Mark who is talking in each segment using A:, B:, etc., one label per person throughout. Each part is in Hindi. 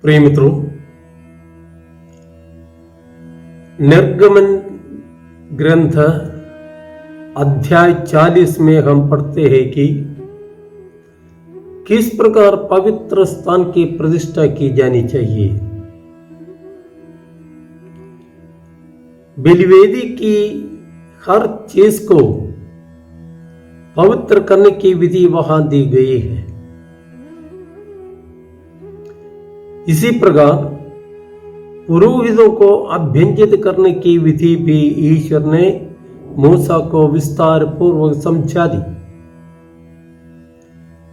A: प्रिय मित्रों, निर्गमन ग्रंथ अध्याय 40 में हम पढ़ते हैं कि किस प्रकार पवित्र स्थान की प्रतिष्ठा की जानी चाहिए। बलिवेदी की हर चीज को पवित्र करने की विधि वहां दी गई है। इसी प्रकार पुरोहितों को अभ्यंजित करने की विधि भी ईश्वर ने मूसा को विस्तार पूर्वक समझा दी।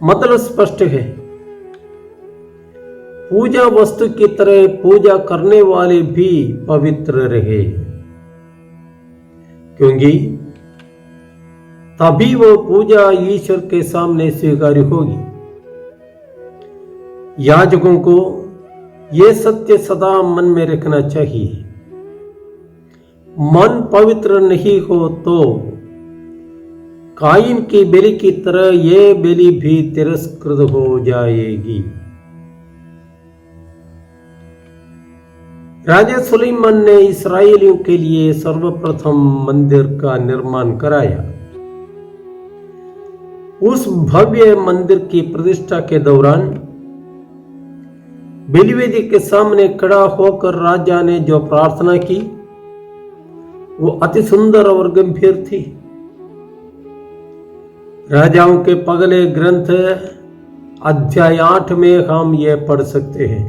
A: मतलब स्पष्ट है, पूजा वस्तु की तरह पूजा करने वाले भी पवित्र रहे, क्योंकि तभी वो पूजा ईश्वर के सामने स्वीकार्य होगी। याजकों को ये सत्य सदा मन में रखना चाहिए। मन पवित्र नहीं हो तो कायीन की बलि की तरह ये बलि भी तिरस्कृत हो जाएगी। राजा सुलेमान ने इस्राएलियों के लिए सर्वप्रथम मंदिर का निर्माण कराया। उस भव्य मंदिर की प्रतिष्ठा के दौरान बलिवेदी के सामने खड़ा होकर राजा ने जो प्रार्थना की वो अति सुंदर और गंभीर थी। राजाओं के पगले ग्रंथ अध्याय 8 में हम ये पढ़ सकते हैं।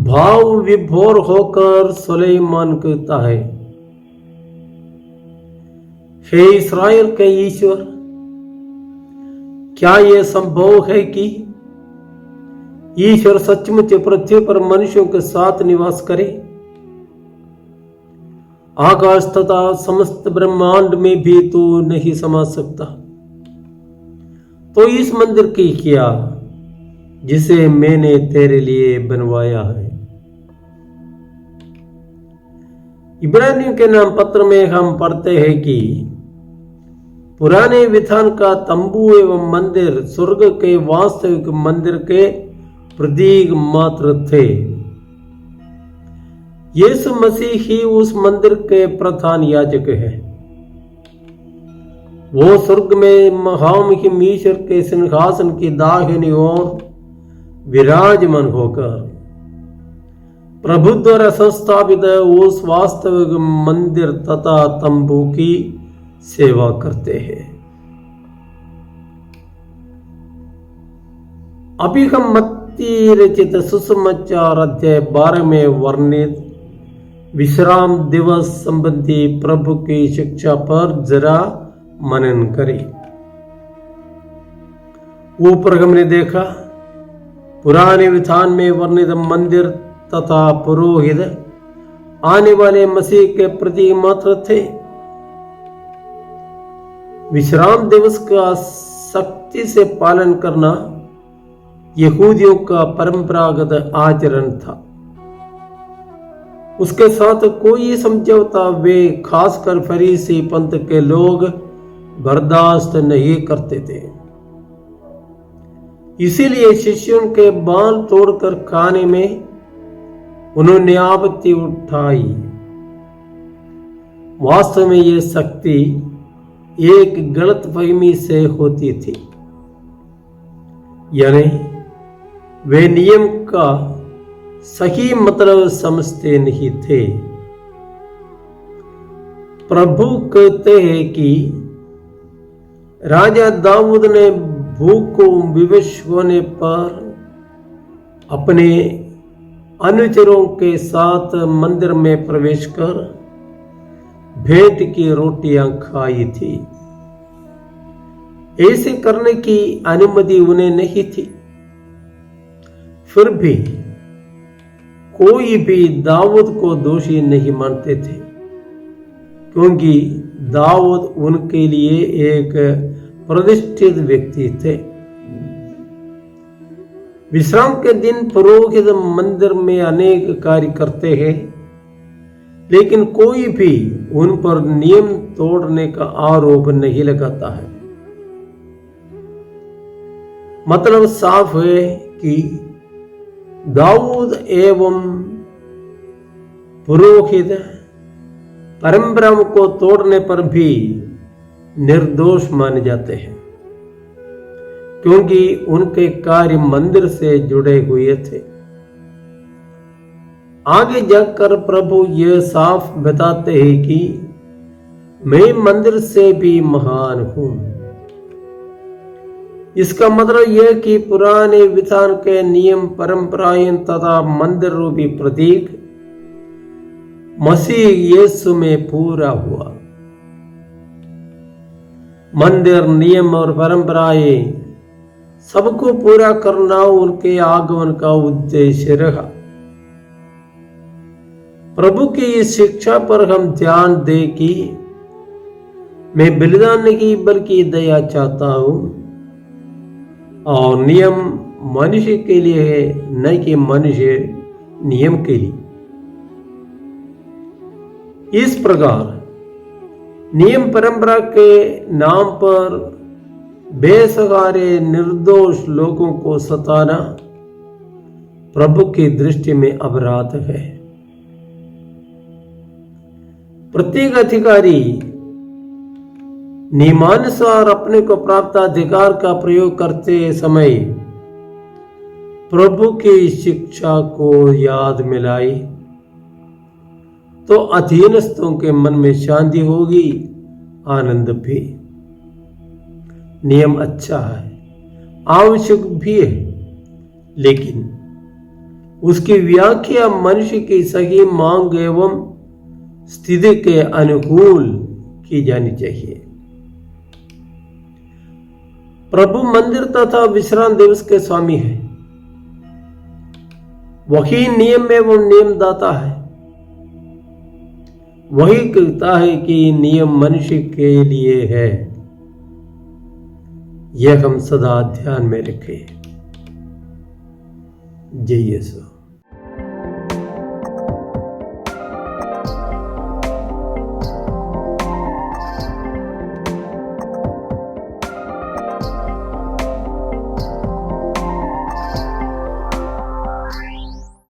A: भाव विभोर होकर सुलेमान कहता है, हे इस्राएल के ईश्वर, क्या यह संभव है कि ईश्वर सचमुच पृथ्वी पर मनुष्यों के साथ निवास करे? आकाश तथा समस्त ब्रह्मांड में भी तू नहीं समा सकता, तो इस मंदिर की क्या जिसे मैंने तेरे लिए बनवाया है। इब्रानियों के नाम पत्र में हम पढ़ते हैं कि पुराने विधान का तंबू एवं मंदिर स्वर्ग के वास्तविक मंदिर के प्रतीक मात्र थे। यीशु मसीह ही उस मंदिर के प्रधान याजक है। वो स्वर्ग में महामहिम ईश्वर के सिंहासन की दाहिनी ओर विराजमान होकर प्रभु द्वारा संस्थापित उस वास्तविक मंदिर तथा तंबू की सेवा करते हैं। अभी हम मत्ती रचित सुसमाचार अध्याय 12 में वर्णित विश्राम दिवस संबंधी प्रभु की शिक्षा पर जरा मनन करें। ऊपर हमने देखा, पुराने विधान में वर्णित मंदिर तथा पुरोहित आने वाले मसीह के प्रतीक मात्र थे। विश्राम दिवस का सख्ती से पालन करना यहूदियों का परंपरागत आचरण था। उसके साथ कोई समझौता वे खासकर फरीसी पंथ के लोग बर्दाश्त नहीं करते थे। इसीलिए शिष्यों के बाल तोड़कर खाने में उन्होंने आपत्ति उठाई। वास्तव में यह सख्ती एक गलतफहमी से होती थी, यानी वे नियम का सही मतलब समझते नहीं थे। प्रभु कहते हैं कि राजा दाऊद ने भूख को विवश होने पर अपने अनुचरों के साथ मंदिर में प्रवेश कर भेंट की रोटियां खाई थी। ऐसे करने की अनुमति उन्हें नहीं थी। फिर भी कोई भी दाऊद को दोषी नहीं मानते थे, क्योंकि दाऊद उनके लिए एक प्रतिष्ठित व्यक्ति थे। विश्राम के दिन पुरोहित मंदिर में अनेक कार्य करते हैं, लेकिन कोई भी उन पर नियम तोड़ने का आरोप नहीं लगाता है। मतलब साफ है कि दाऊद एवं पुरोहित परंपरा को तोड़ने पर भी निर्दोष माने जाते हैं, क्योंकि उनके कार्य मंदिर से जुड़े हुए थे। आगे जाकर प्रभु यह साफ बताते हैं कि मैं मंदिर से भी महान हूं। इसका मतलब यह कि पुराने विधान के नियम परंपराएं तथा मंदिर रूपी प्रतीक मसीह यीशु में पूरा हुआ। मंदिर, नियम और परंपराएं सबको पूरा करना उनके आगमन का उद्देश्य रहा। प्रभु की इस शिक्षा पर हम ध्यान दें कि मैं बलिदान नहीं बल्कि दया चाहता हूं, और नियम मनुष्य के लिए है, न कि मनुष्य नियम के लिए। इस प्रकार नियम परंपरा के नाम पर बेसहारे निर्दोष लोगों को सताना प्रभु की दृष्टि में अपराध है। प्रत्येक अधिकारी नियमानुसार अपने को प्राप्त अधिकार का प्रयोग करते समय प्रभु की शिक्षा को याद में लाई तो अधीनस्थों के मन में शांति होगी, आनंद भी। नियम अच्छा है, आवश्यक भी है, लेकिन उसकी व्याख्या मनुष्य की सही मांग एवं स्थिति के अनुकूल की जानी चाहिए। प्रभु मंदिर तथा विश्राम दिवस के स्वामी है। वही नियम एवं नियमदाता है। वही कहता है कि नियम मनुष्य के लिए है। यह हम सदा ध्यान में रखें। जय यीशु।